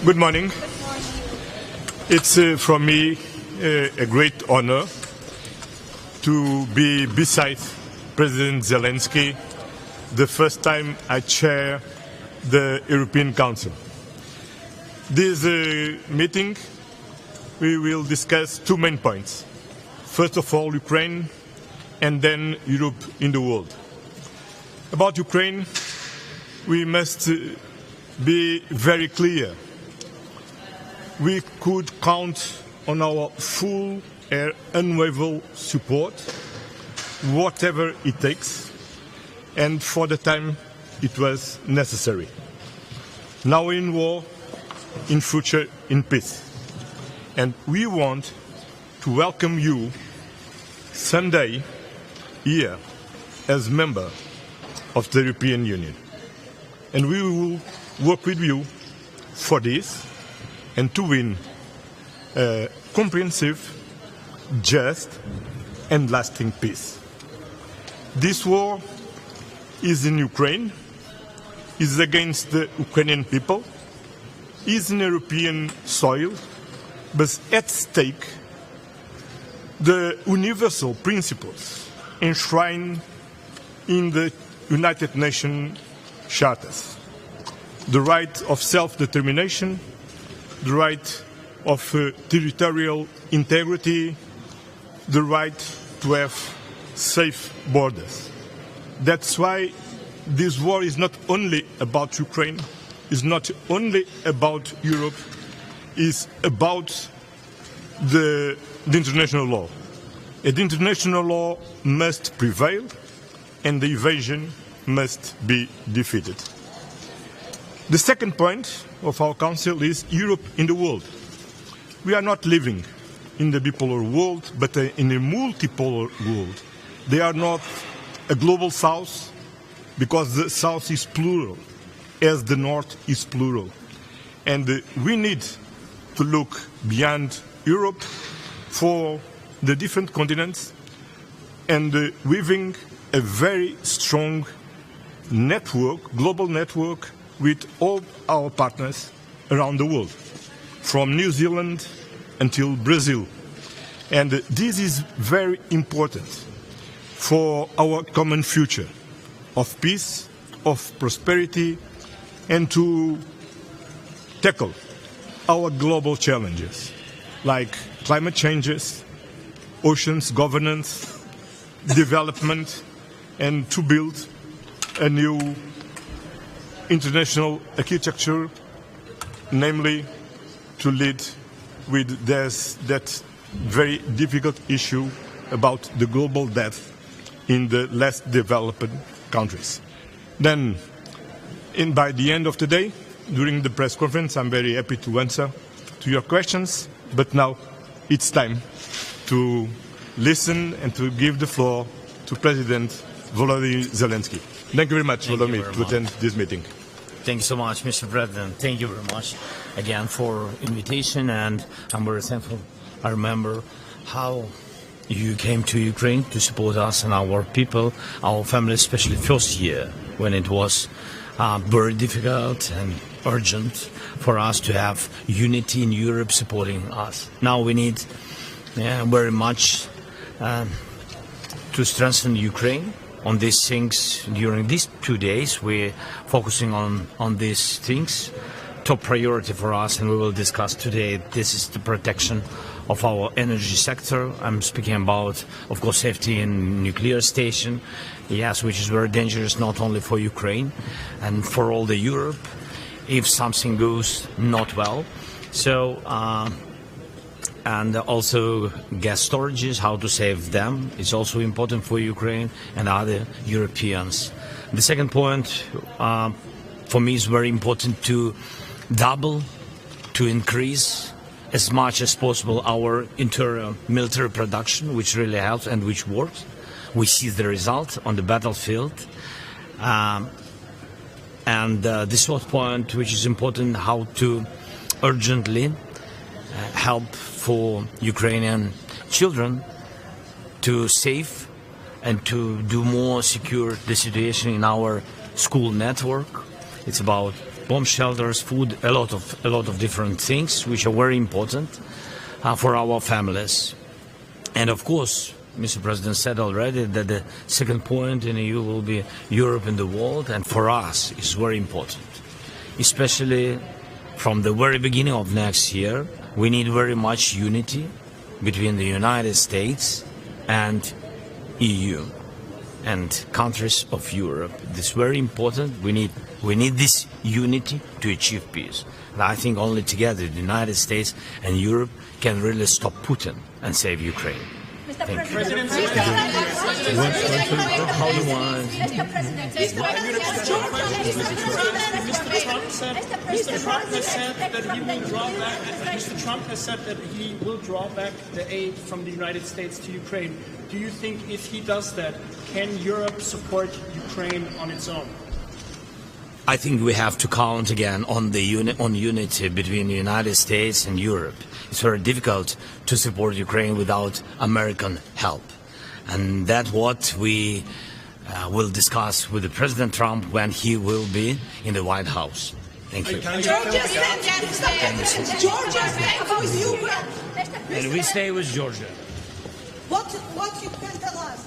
Good morning. It's for me a great honor to be beside President Zelensky the first time I chair the European Council. This meeting, we will discuss two main points. First of all, Ukraine, and then Europe in the world. About Ukraine, we must be very clear. We could count on our full and unwavering support, whatever it takes, and for the time it was necessary. Now in war, in future in peace. And we want to welcome you someday here as member of the European Union. And we will work with you for this and to win a comprehensive, just and lasting peace. This war is in Ukraine, is against the Ukrainian people, is in European soil, but at stake the universal principles enshrined in the United Nations charters. The right of self-determination, the right of territorial integrity, the right to have safe borders. That's why this war is not only about Ukraine, is not only about Europe, is about the international law. And the international law must prevail and the invasion must be defeated. The second point of our Council is Europe in the world. We are not living in the bipolar world, but in a multipolar world. They are not a global south, because the south is plural, as the north is plural. And we need to look beyond Europe for the different continents and weaving a very strong network, global network, with all our partners around the world, from New Zealand until Brazil. And this is very important for our common future of peace, of prosperity, and to tackle our global challenges like climate changes, oceans governance, development, and to build a new international architecture, namely to lead with that very difficult issue about the global debt in the less developed countries. Then, by the end of the day, during the press conference, I'm very happy to answer to your questions, but now it's time to listen and to give the floor to President Volodymyr Zelensky. Thank you very much, Volodymyr, to attend this meeting. Thank you so much, Mr. President. Thank you very much again for invitation, and I'm very thankful. I remember how you came to Ukraine to support us and our people, our family, especially first year when it was very difficult and urgent for us to have unity in Europe supporting us. Now we need very much to strengthen Ukraine on these things. During these 2 days we're focusing on these things. Top priority for us, and we will discuss today, this is the protection of our energy sector. I'm speaking about, of course, safety in nuclear station, yes, which is very dangerous not only for Ukraine and for all the Europe if something goes not well. So and also gas storages, how to save them, is also important for Ukraine and other Europeans. The second point for me is very important to double, to increase as much as possible our interior military production, which really helps and which works. We see the result on the battlefield. And the third point, which is important, how to urgently help for Ukrainian children to save and to do more secure the situation in our school network. It's about bomb shelters, food, a lot of different things which are very important for our families. And of course, Mr. President said already that the second point in EU will be Europe in the world, and for us it's very important. Especially from the very beginning of next year, we need very much unity between the United States and EU and countries of Europe. It's very important. We need this unity to achieve peace. And I think only together the United States and Europe can really stop Putin and save Ukraine. Mr. Thank you. President, How do you want? Mr. Trump has said that he will draw back. Mr. Trump has said that he will draw back the aid from the United States to Ukraine. Do you think if he does that, can Europe support Ukraine on its own? I think we have to count again on the unity between the United States and Europe. It's very difficult to support Ukraine without American help. And that's what we will discuss with the President Trump when he will be in the White House. Thank you. Georgia said about Ukraine. And we stay with Georgia. What you can tell us?